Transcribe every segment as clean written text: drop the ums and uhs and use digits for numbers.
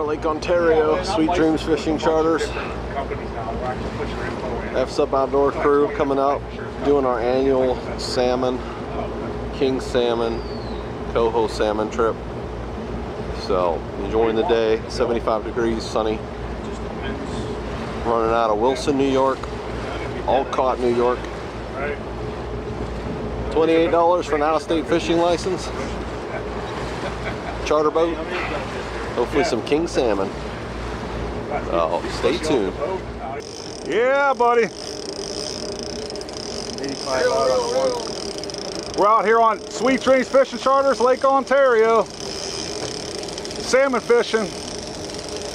Lake Ontario, Sweet Dreams Fishing Charters. F-Sub Outdoor crew coming out, doing our annual salmon, king salmon, coho salmon trip. So, enjoying the day, 75 degrees, sunny. Running out of Wilson, New York, Alcott, New York. $28 for an out-of-state fishing license. Charter boat. Hopefully some king salmon. Stay tuned. Yeah, buddy. We're out here on Sweet Dreams Fishing Charters, Lake Ontario. Salmon fishing,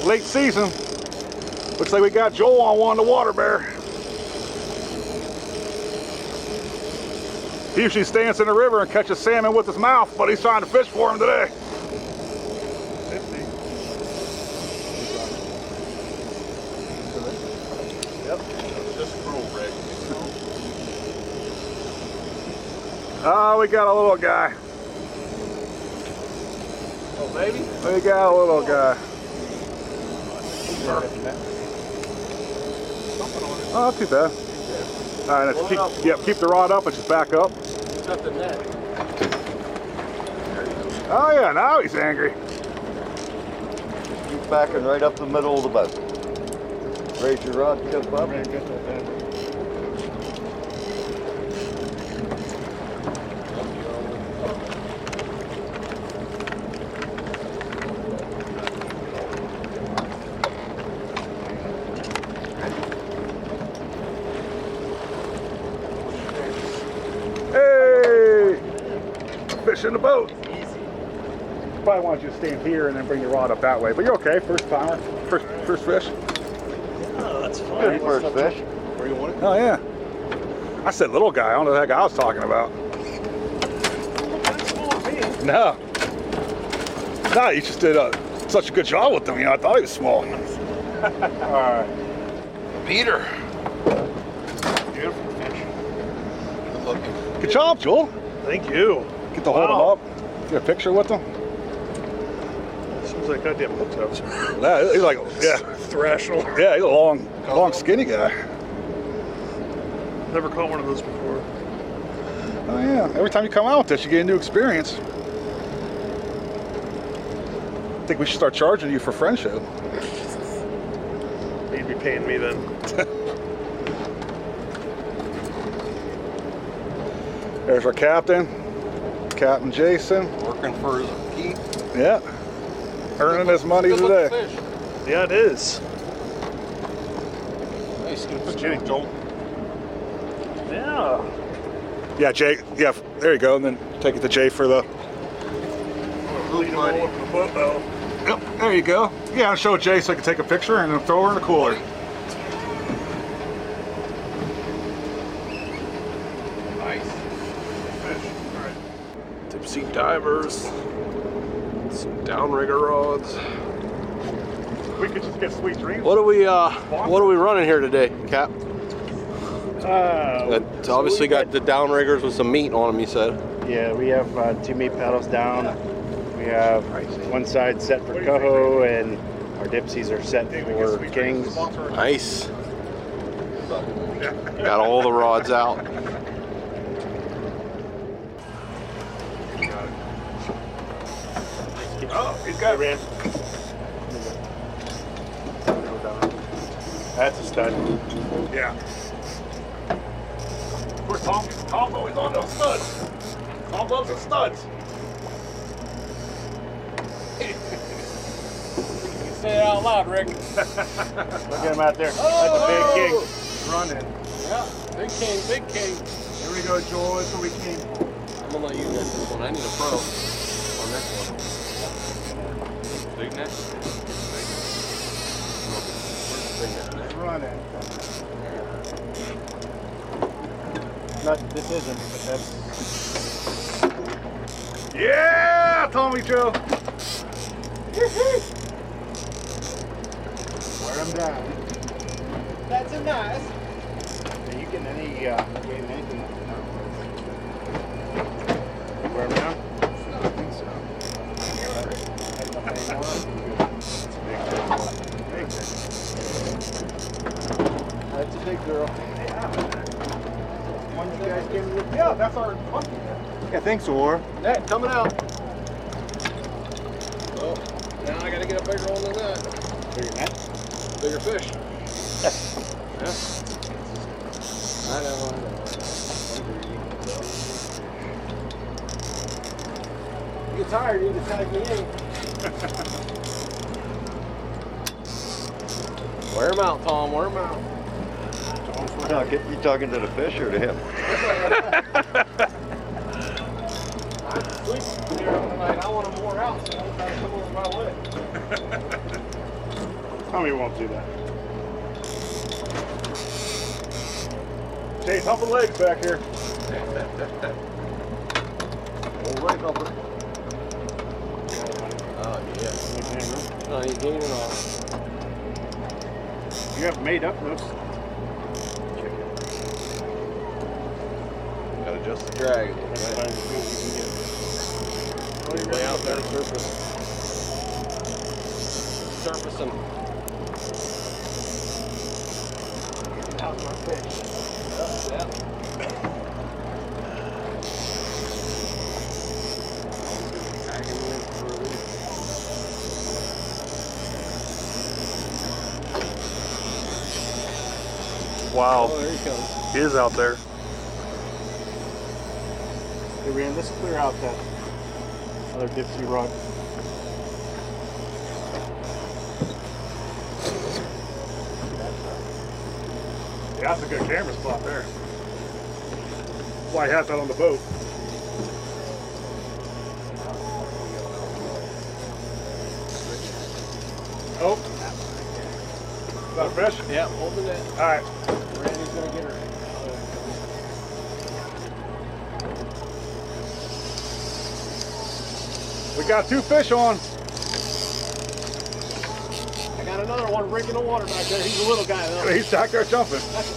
late season. Looks like we got Joel on one of the water bear. He usually stands in the river and catches salmon with his mouth, but he's trying to fish for him today. Oh, we got a little guy. Oh, baby? We got a little guy. Oh, not too bad. All right, let's keep the rod up and just back up. Oh yeah, now he's angry. He's backing right up the middle of the boat. Raise your rod, jump up. Fish in the boat. Probably want you to stand here and then bring your rod up that way, but you're okay. First timer, first fish. Oh, that's fine. Good first fish. Where you want it? Oh yeah. I said little guy. I don't know the heck I was talking about. No. No, you just did such a good job with them. You know, I thought he was small. All right. Peter. Beautiful fish. Good looking. Good job, Joel. Thank you. Get to hold him up. Get a picture with him. Seems like goddamn hookups. Yeah, he's like, yeah. Thrashel. Yeah, he's a long, skinny guy. Never caught one of those before. Oh yeah. Every time you come out with this, you get a new experience. I think we should start charging you for friendship. You'd be paying me then. There's our captain, Captain Jason. Working for his keep. Yeah. Earning his money today. Yeah, it is. Nice, get a picture of Joel. Yeah. Yeah, Jay. Yeah, there you go. And then take it to Jay for the. Yep, there you go. Yeah, I'll show Jay so I can take a picture and then throw her in the cooler. Deep sea divers, some downrigger rods. We could just get Sweet Dreams. What are we running here today, Cap? It's obviously got the downriggers with some meat on them, you said. Yeah, we have 2 meat paddles down. We have one side set for coho, and our dipsies are set for kings. Nice. Got all the rods out. Oh, he's got it. That's a stud. Yeah. Of course, Tom's always on those studs. Tom loves the studs. Say it out loud, Rick. Look at him out there. That's a big king. Running. Yeah, big king, big king. Here we go, Joel. That's where we came from. I'm gonna let you get this one. I need a pro on this one. Big net? Running. This isn't, but that's... Yeah, Tommy Joe. Wear them down. That's a nice. Are you getting anything? Wear them down? I don't think so. big girl. One you guys came with? Yeah, that's our pumpkin. Yeah, thanks, War. Net coming out. Oh, now I gotta get a bigger one than that. Bigger net? Bigger fish. Yeah. I know. You get tired, you need to tag me in. Wear him out, Tom. Wear him out. You talking to the fish or to him? I'm sleeping here tonight. I want him more out, so I'm trying to come over my way. Tommy won't do that. Jay's humping legs back here. All right, Humper. Oh, yeah. No, he's gaining on. You have made up those. Gotta adjust the drag. Right? Way out there, surface. Surfacing. How's my fish? Yeah. Wow. Oh, there he comes. He is out there. Hey, Rand, let's clear out that other dipsy rod. Yeah, that's a good camera spot there. Why he has that on the boat. Oh. Is that a fish? Yeah, holding it. All right. Randy's gonna get her. We got 2 fish on. I got another one breaking the water back there. He's a little guy though. He's back there jumping. That's a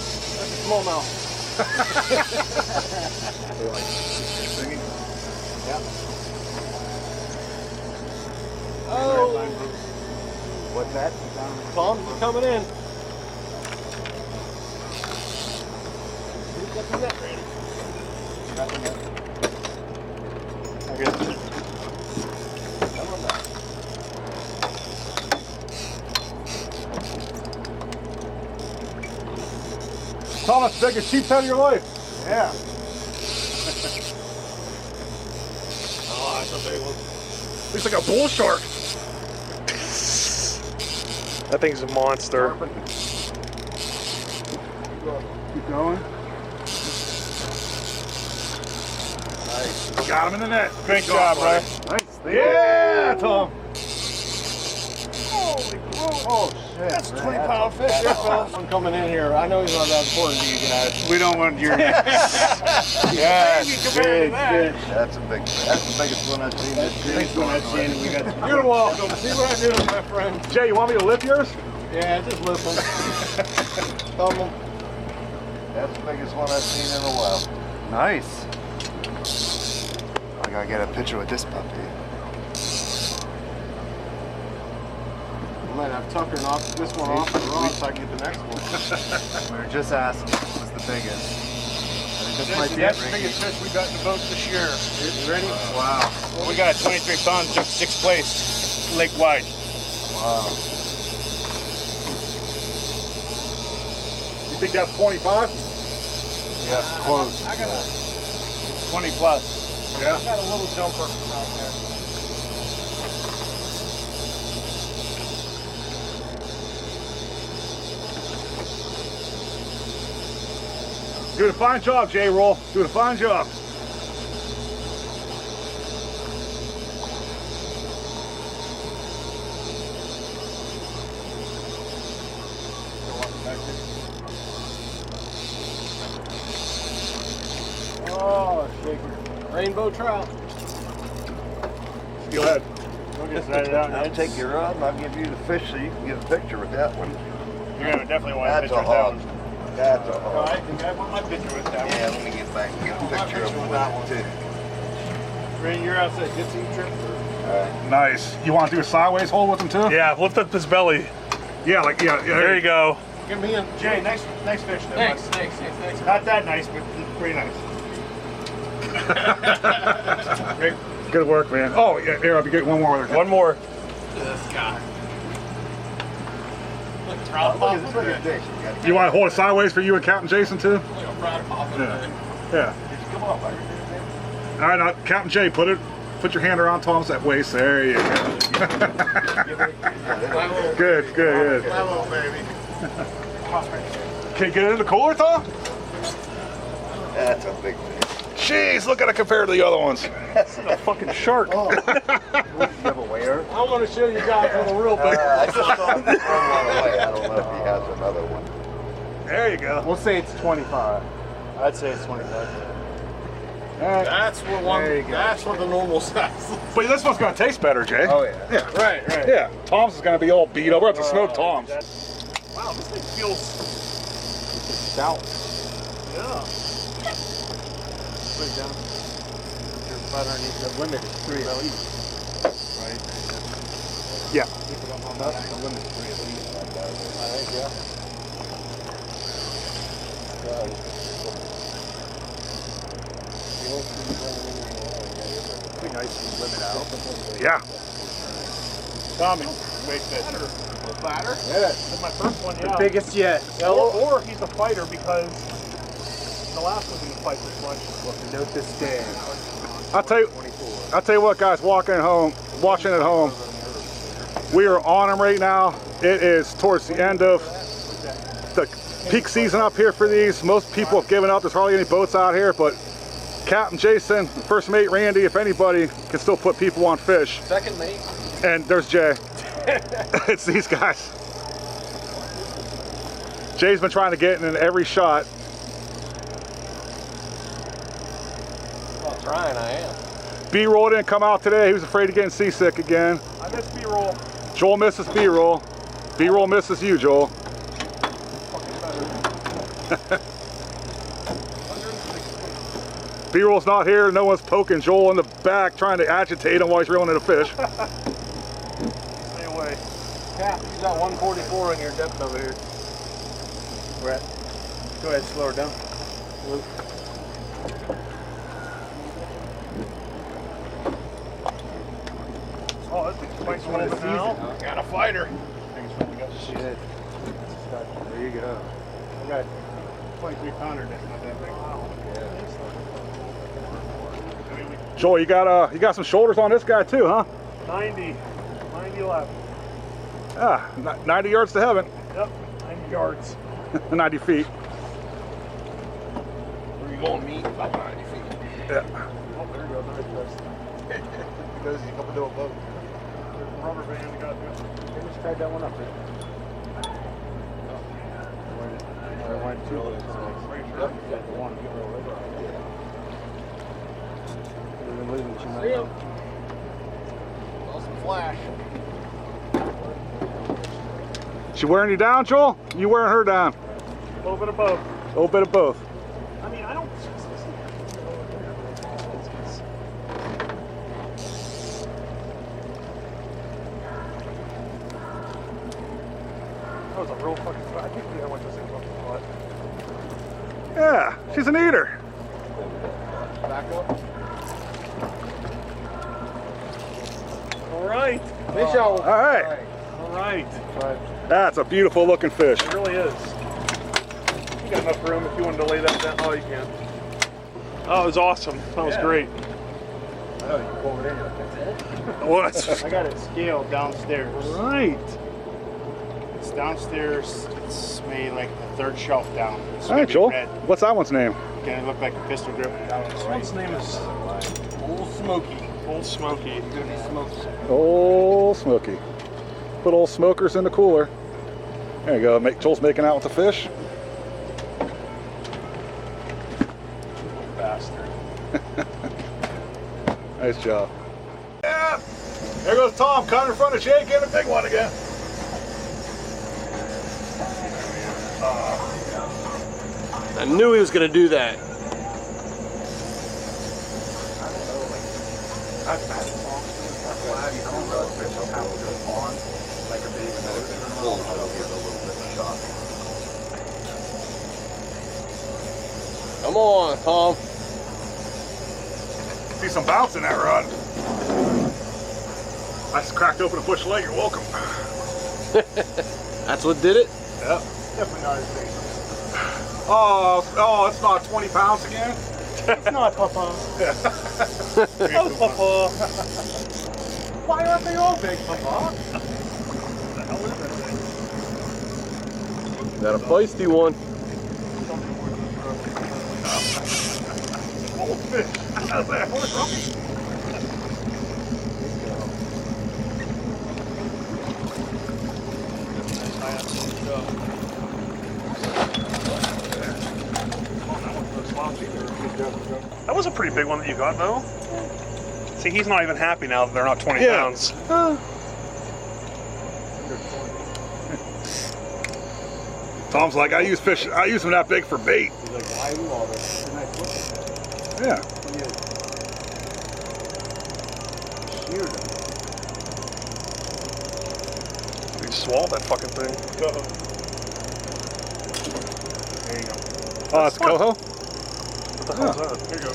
smallmouth. Yeah. Oh, What's that? Tom's coming in. Who's got the net ready? Got the net. I guess. Come on back. Thomas, biggest sheephead of your life. Yeah. Oh, that's a big one. Looks like a bull shark. That thing's a monster. Keep going. Got him in the net. Great job, bro. Nice. Yeah, Tom. Oh, shit. That's a 20-pound fish there, fellas. One coming in here. I know he's not that important to you guys. We don't want your. Yes, big fish. That's a big fish. That's the biggest one I've seen this year. Biggest one I've seen, and we got. You're welcome. See what I do, my friend. Jay, you want me to lift yours? Yeah, just listen. Thumb them. That's the biggest one I've seen in a while. Nice. I gotta get a picture with this puppy. I might have Tucker knock this one off the rod so I can get the next one. We were just asking what was the biggest. I think this might be That's it, the Ricky. biggest fish we got in the boat this year. You ready? Wow. We got 23 pounds, took 6th place, lake wide. Wow. You think that's 25? Yeah, close. I got a, 20 plus. Yeah. I got a little jumper out there. Doing a fine job, J-Roll. Doing a fine job. Oh, shaker. Rainbow trout. Go ahead. We'll just set it out. I'll take your rod and I'll give you the fish so you can get a picture with that one. You're gonna definitely want a That's picture a with that hog. one. That's a I hog. think I want my picture with that Yeah, let me get back and get a picture of him with it too. one. Randy, you're outside gypsy trip. Nice. You want to do a sideways hold with him too? Yeah, lift up his belly. Yeah, like yeah. There you go. Give me a Jay. Nice fish. There, thanks. Not that nice, but pretty nice. Great. Good work, man. Oh, yeah, here, I'll be getting one more. One more. This guy. You want to hold it sideways for you and Captain Jason, too? Yeah. Yeah. All right, now, Captain Jay, put your hand around Tom's that waist. There you go. Good. Hello, baby. Can you get it in the cooler, Tom? That's a big fish. Jeez, look at it compared to the other ones. That's a fucking shark. Oh. You have a weigher? I want to show you guys what a real big. I just saw him throw one away. I don't know if he has another one. There you go. We'll say it's 25. I'd say it's 25. That's what the normal size looks. But this one's going to taste better, Jay. Oh, yeah. Yeah. Right. Yeah. Tom's is going to be all beat up. We're going to have to smoke Tom's. Wow, this thing feels Stout. yeah. Put it down. You're right underneath the limit is 3 at least. Right? Yeah. The limit is 3 at least. Alright, yeah. Pretty nice to limit out. Yeah. Tommy, big fish. Batter? Yeah. That's my first one, yeah. Biggest yet. Or he's a fighter because the last one didn't fight this much. Well, to note this day. I'll tell you what, guys, watching at home, we are on them right now. It is towards the end of the peak season up here for these. Most people have given up. There's hardly any boats out here, but Captain Jason, first mate Randy, if anybody, can still put people on fish. Second mate. And there's Jay. It's these guys. Jay's been trying to get in every shot. Well, trying, I am. B-roll didn't come out today. He was afraid of getting seasick again. I missed B-roll. Joel misses B-roll. B-roll misses you, Joel. B-roll's not here. No one's poking Joel in the back trying to agitate him while he's reeling in a fish. Stay away. Cap, you got 144 in your depth over here. We're at. Go ahead, slow her down. Oh, this thing's quite one of the now. Got a fighter. Shit. There you go. I got 23 pounder. That's not that big. Joel, you got some shoulders on this guy too, huh? 90 left. Ah, 90 yards to heaven. Yep, 90 yards. 90 feet. Where you going, meet? About 90 feet. Yeah. Oh, there you go. Nice fish. Goes up into a boat. There's a rubber band you got to. They just tied that one up there. I went two. Yep. One. See him. Some flash. She wearing you down, Joel? You wearing her down? A little bit of both. A little bit of both. I mean, I don't. That was a real fucking. I can't believe how much this thing was off the Yeah, she's an eater. Back up. All right. Fish out. All right. All right. That's a beautiful looking fish. It really is. You got enough room if you wanted to lay that down. Oh, you can. Oh, it was awesome. That was great. I know, you pull it in, you're like, that's it? Well, that's, I got it scaled downstairs. Right. It's downstairs. It's made like the third shelf down. It's all right, gonna be Joel. red. What's that one's name? Gonna look like a pistol grip. This one's name is Old Smoky. Old Smoky. Gonna be smoked. Old Smoky. Put old smokers in the cooler. There you go. Joel's making out with the fish. Bastard. Nice job. Yeah. There goes Tom cutting in front of Jake, getting a big one again. I knew he was going to do that. Come on, Tom. See some bounce in that rod. I just cracked open a bush leg. You're welcome. That's what did it? Yep. Definitely not as big. Oh, it's not 20 pounds again? It's not, Papa. Oh, Papa. Why aren't they all big, Papa? Got a feisty one. Oh, fish. How's that? That was a pretty big one that you got, though. See, he's not even happy now that they're not 20 Yeah. pounds. Tom's like, I use them that big for bait. He's like, why are you all this? And I put Yeah. sheared them. He swallowed that fucking thing. There you go. Oh, that's coho? What the hell's that? Here you go.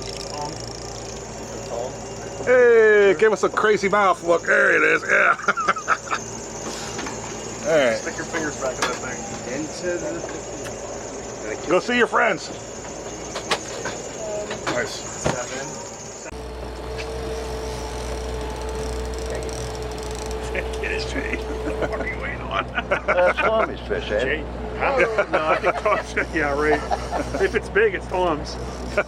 Hey, give us a crazy mouth look. There it is. Yeah. All right. Stick your fingers back in that thing. Into the... Go see your friends. Nice. 7. It is Jay. What are you waiting on? That's Tommy's fish, eh? Jay. No, I think Tom's. Yeah, right. If it's big, it's Tom's.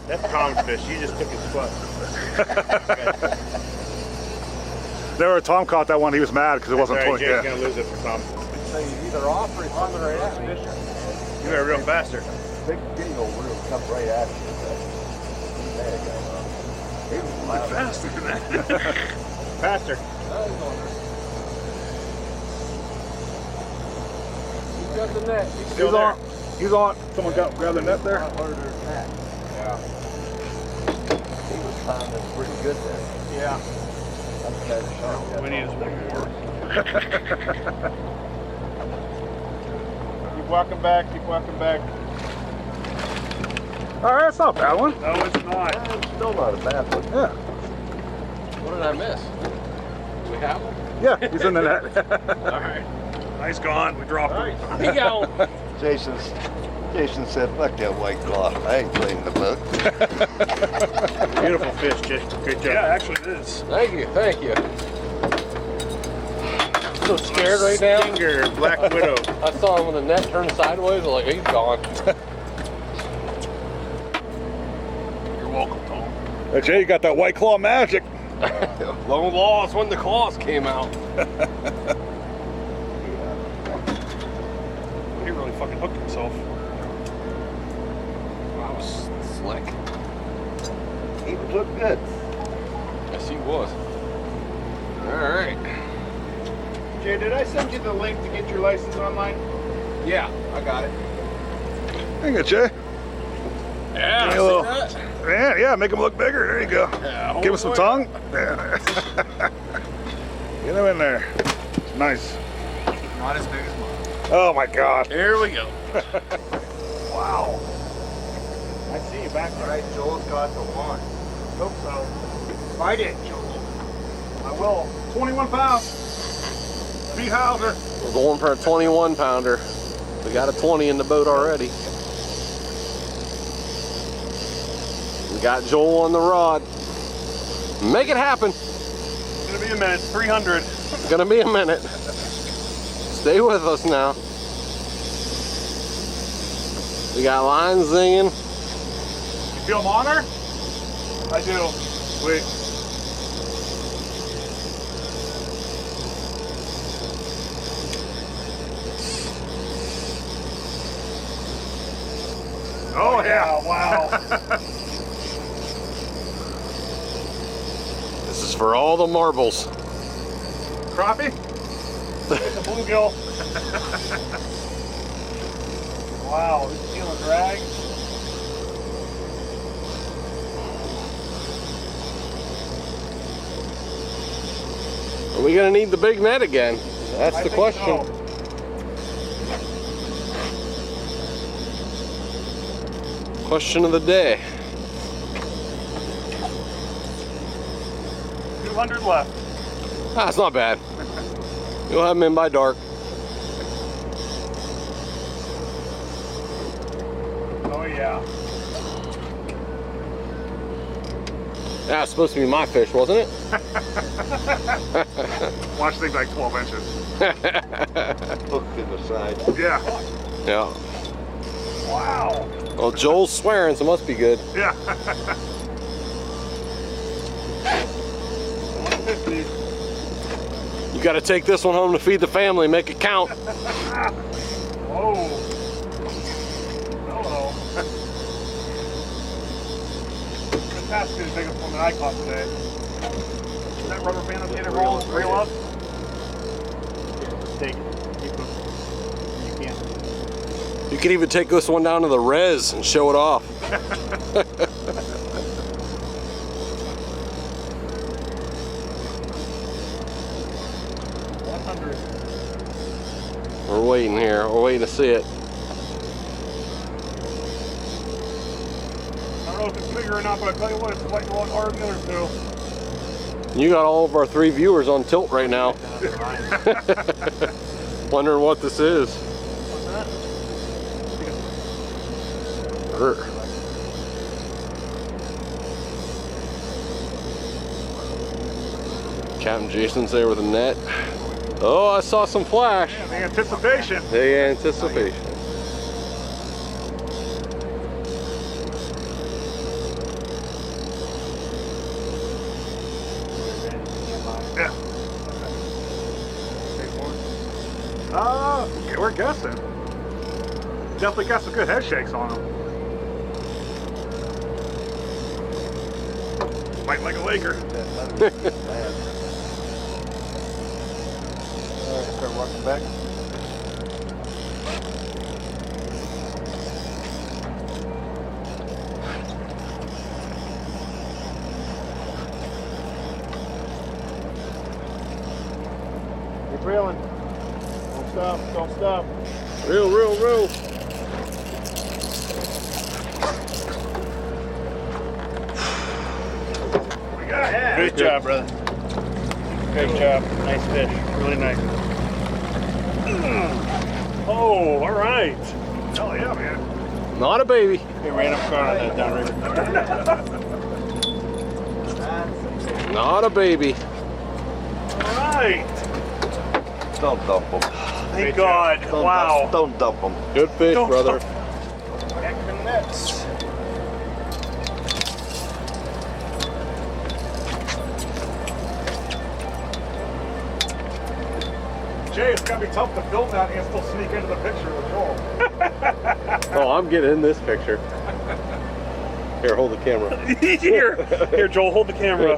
That's Tom's fish. You just took his foot. There, Tom caught that one. He was mad because it wasn't 20. Jay's Yeah. gonna lose it for Tom. So you either off or it's coming right at me. You better reel faster. Big dingo will come right at you. There you go. He was loud. Faster than that. Faster. He's got the net. He's He's on. He's on. Someone grab the net there. a lot harder than that. Yeah. He was pounding pretty good there. Yeah. I'm kind of shocked. We need is one more. Keep walking back. Keep walking back. All right, that's not a bad one. No, it's not. It's still not a bad one. Yeah. What did I miss? Do we have him? Yeah, he's in the net. All right. He's gone. We dropped him. He got him. Jason said, fuck that white claw. I ain't playing the boat. Beautiful fish, Jay. Good job. Yeah, actually it is. Thank you. Thank you. So scared right now. Stinger, Black Widow. I saw him when the net turned sideways. I was like, he's gone. You're welcome, Tom. Hey, Jay, you got that white claw magic. Long lost when the claws came out. He really fucking hooked himself. That was slick. He would look good. Yes, he was. All right. Jay, did I send you the link to get your license online? Yeah, I got it. There you go, Jay. Yeah, Give me a see little- that? Yeah, make him look bigger. There you go. Yeah, Give him some tongue. Yeah. Get him in there. Nice. Not as big as mine. Oh my God. Here we go. Wow. I see you back All there. right, Joel's got the one. Hope so. Fight it, Joel. I will. 21 pounds. Pete Hauser. We're going for a 21 pounder. We got a 20 in the boat already. We got Joel on the rod. Make it happen. It's gonna be a minute. 300. It's gonna be a minute. Stay with us now. We got lines zinging. You feel him on her? I do. Sweet. Oh yeah. Wow. This is for all the marbles. Crappie? It's a bluegill. Wow, this is feeling drag. Are we gonna need the big net again? That's I the think question. so. Question of the day. 200 left. Ah, it's not bad. You'll have them in by dark. Oh yeah. That's supposed to be my fish, wasn't it? Watch things like 12 inches. Hooked in the side. Yeah. Yeah. Wow. Well, Joel's swearing, so it must be good. Yeah. 150. You got to take this one home to feed the family, make it count. Whoa. Hello. Fantastic, the biggest one that I caught today. Is that rubber band okay to reel up? Take it. Keep them. You can't. You could even take this one down to the res and show it off. 100. We're waiting here. We're waiting to see it. I don't know if it's bigger or not, but I tell you what, it's fighting a lot harder than the other two. You got all of our 3 viewers on tilt right now. Wondering what this is. What's that? Grr. Captain Jason's there with a net. Oh, I saw some flash. The anticipation. The anticipation. Yeah. Okay, we're guessing. Definitely got some good head shakes on them. Fight like a Laker. Start walking back. Keep reeling. Don't stop. Don't stop. Reel. We got it. Good job, brother. Great job. Nice fish. Really nice. Oh, all right. Hell yeah, man. Not a baby. He ran up front of that downriver. Not a baby. All right. Don't dump them. Thank God. Wow. Don't dump them. Good fish, Don't brother. Back to the nets. Jay, it's gotta be tough to film that and still sneak into the picture with Joel. Oh, I'm getting in this picture. Here, hold the camera. Here, Joel, hold the camera.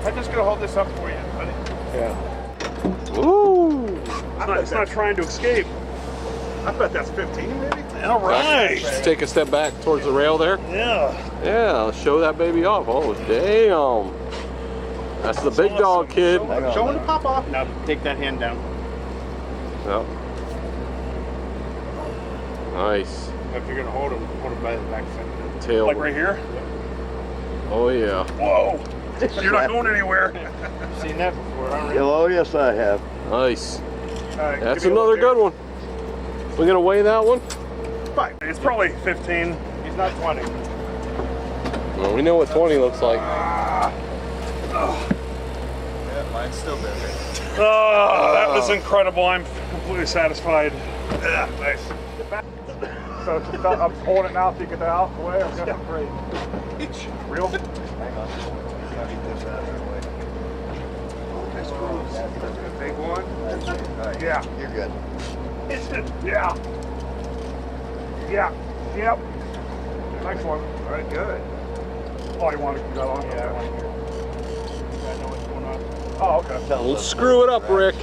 I'm just gonna hold this up for you, buddy. Yeah. Ooh. It's not trying to escape. I bet that's 15 maybe? All right. Just take a step back towards the rail there. Yeah. Yeah, let's show that baby off. Oh, damn. That's the big dog, kid. Show him the pop off. Now take that hand down. Yep. Nice. If you're gonna hold him by the back side. Tail. Like right here. Oh, yeah. Whoa. You're not going anywhere. Seen that before, huh? Oh, yes, I have. Nice. All right, That's give me a another look good one. We're going to weigh that one? here. Fine. It's probably 15. He's not 20. Well, we know what 20 looks like. Yeah, mine's still there. Oh, that was incredible. I'm completely satisfied. Yeah, nice. So just, I'm just holding it now so you get that out of the way. I'm getting great. Real? Hang on. Gotta get this out of the way. Nice cruise. Big one? Yeah. You're good. Yeah. Yeah. Yep. Nice one. All right, good. Oh, you want to keep that on? Yeah, I want to hear. I know what's going on. Oh, okay. We'll screw it up, Rick.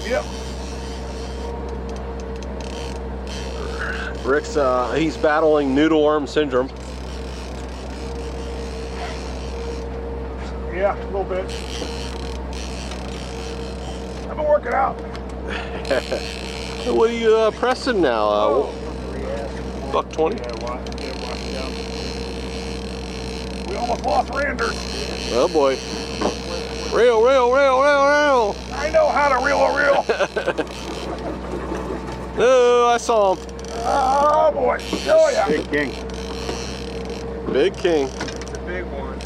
Yep. Rick's, he's battling noodle worm syndrome. Yeah, a little bit. I've been working out. What are you pressing now? Buck 20. We almost lost Randers. Oh boy. Reel, reel, reel, reel, reel. I know how to reel a reel. Oh, I saw him. Oh boy. Oh yeah. Big king. Big king. It's a big one.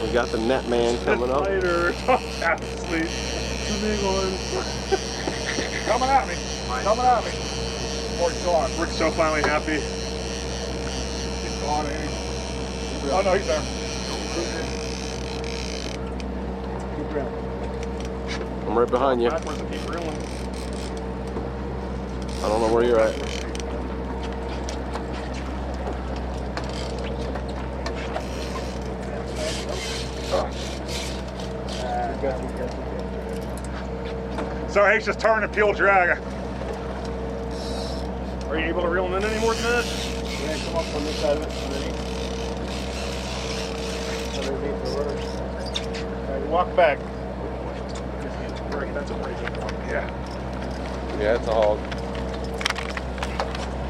We got the net man coming up. Later. Half asleep. The big one. Coming at me. Coming at me. Rick's gone. Rick's so finally happy. He's gone, ain't he? Oh no, he's there. I'm right behind you. Backwards and keep reeling. I don't know where you're at. So he's just turn and peel drag. Are you able to reel him in any more than that? Yeah, come up on this side of it. Underneath the rudder. All right, walk back. That's a breaking point. Yeah. Yeah, it's a hog.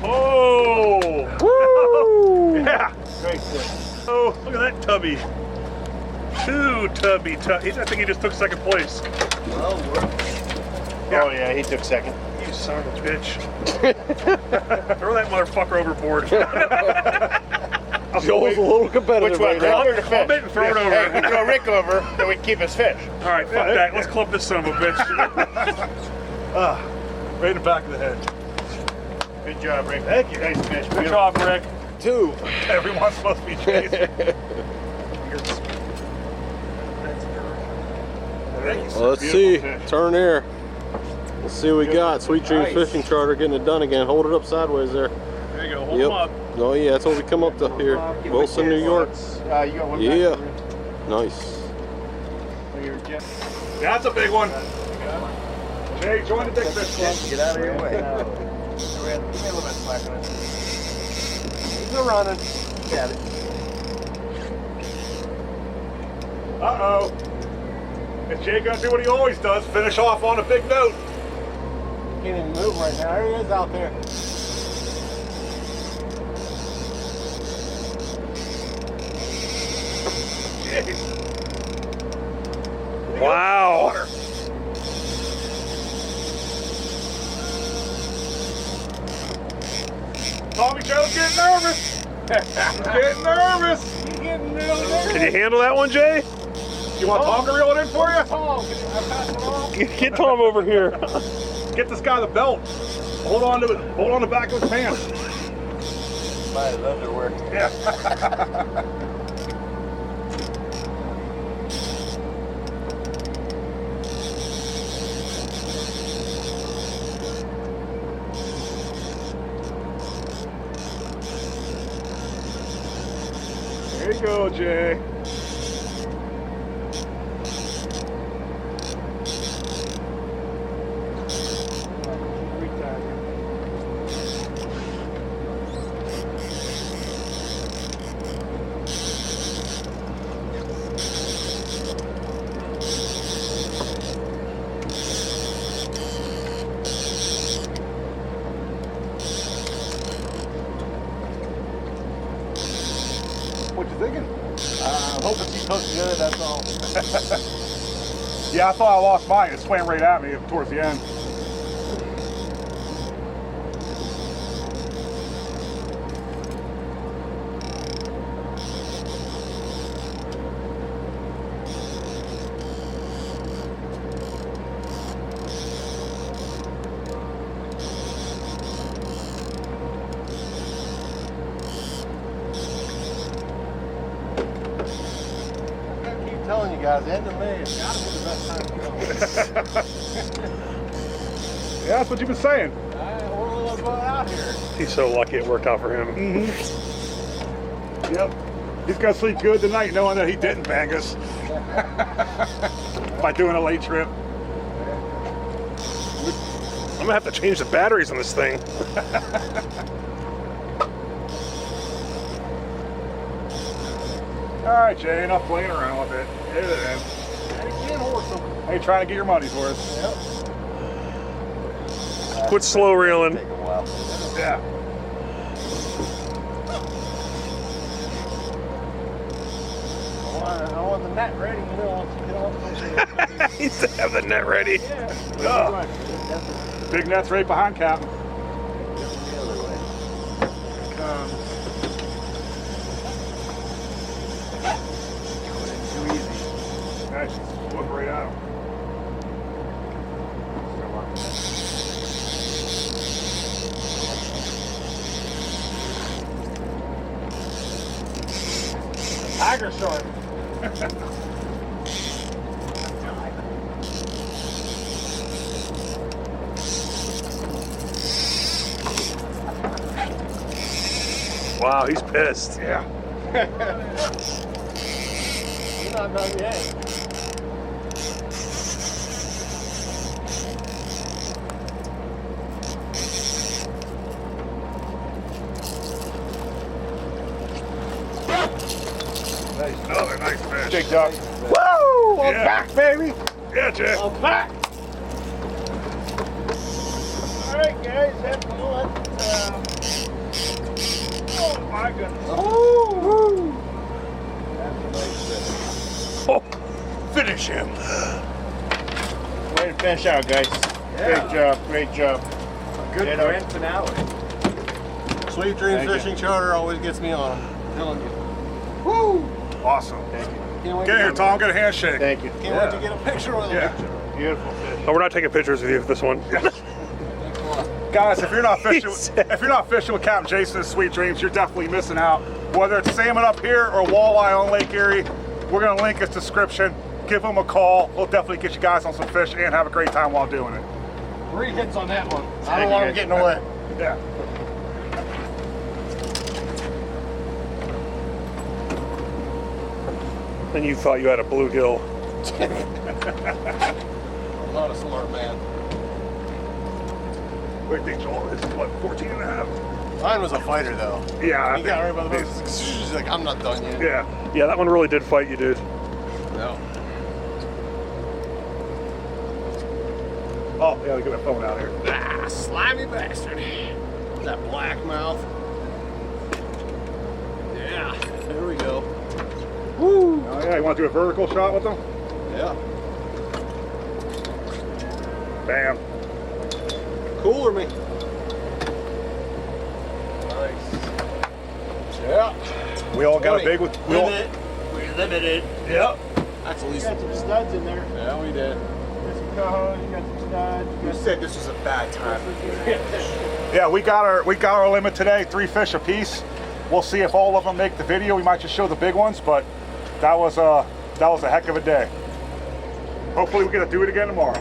Oh! Woo! Yeah! Great fish. Oh, look at that tubby. Two tubby. I think he just took second place. Oh yeah, he took second. You son of a bitch. Throw that motherfucker overboard. Joel's a little competitive Which one, right now. Rick or the fish? I'll make him throw it over. Hey, we throw Rick over, then we keep his fish. All right, fuck that. Let's club this son of a bitch. Right in the back of the head. Good job, Rick. Thank you. Nice fish. Good job, Rick. 2. Everyone's supposed to be chasing. Well, let's see. Turn here. Let's see what we got. Sweet Dreams Fishing Charter getting it done again. Hold it up sideways there. There you go. Hold him up. Oh yeah, that's what we come up to here. Wilson, New York. You got one back Yeah. there. Nice. That's a big one. Jay, join the big fish club. Get out of your way. Give me a little bit slack on it. He's running. Got it. Uh-oh. Is Jay gonna do what he always does? Finish off on a big note. Can't even move right now. There he is out there. Wow. Tommy Joe's getting nervous. Getting nervous. He's getting really nervous. Can you handle that one, Jay? You want Tom to reel it in for you? Get Tom over here. Get this guy the belt. Hold on to it. Hold on the back of his pants. By his underwear. Yeah. There you go, Jay. What you thinking? Hoping she cooks good, that's all. Yeah, I thought I lost mine. It swam right at me towards the end. Telling you guys, end of May, it's gotta be the best time to go. Yeah, that's what you've been saying. We're a little going out here. He's so lucky it worked out for him. Yep. He's gonna sleep good tonight knowing that he didn't bang us. By doing a late trip. I'm gonna have to change the batteries on this thing. All right, Jay, enough playing around with it. Hit it in. Hey, trying to get your money's worth. Yep. Quit slow reeling. Take a while. Yeah. I want the net ready, you know, get off those. He used to have the net ready. Oh, big net's right behind Captain. The other way. Too easy. Nice. Look right out. Tiger shark. Wow, he's pissed. Yeah. You're not done yet. Another nice fish. Big duck. Woo! I'm Yeah. back, baby. Yeah, Jay. I'm back. All right, guys, have fun. Oh my goodness. Woo! Oh, finish him. Way to finish out, guys. Great job, great job. Good grand finale. Sweet Dreams Thank you. Fishing Charter always gets me on them. I'm telling you. Woo! Awesome. Thank you. Can't wait Get to here, get- Tom. Get a handshake. Thank you. Can't wait to get a picture with Yeah. them. Beautiful fish. Oh, we're not taking pictures of you for this one. Guys, if you're not fishing, He said- if you're not fishing with Captain Jason's Sweet Dreams, you're definitely missing out. Whether it's salmon up here or walleye on Lake Erie, we're gonna link his description. Give him a call. We'll definitely get you guys on some fish and have a great time while doing it. 3 hits on that one. I Thank don't you, want him guys. getting away. Yeah. And you thought you had a bluegill. I'm not a smart man. What do you think, Joel? This is what, 14 and a half? Mine was a fighter though. Yeah. He got right by the boat. He's like, I'm not done yet. Yeah. Yeah, that one really did fight you, dude. No. Oh, yeah, get my phone out here. Ah, slimy bastard. That black mouth. Yeah. There we go. Woo! Oh, yeah, you want to do a vertical shot with them? Yeah. Bam. Cooler me. Nice. Yeah. We all got a big one. We all, We're limited. yep. That's at least. got some studs in there. Yeah, we did. Got some cohos, you got some studs. You said this was a bad time. Yeah, we got our limit today, 3 fish apiece. We'll see if all of them make the video. We might just show the big ones, but that was a heck of a day. Hopefully we get to do it again tomorrow.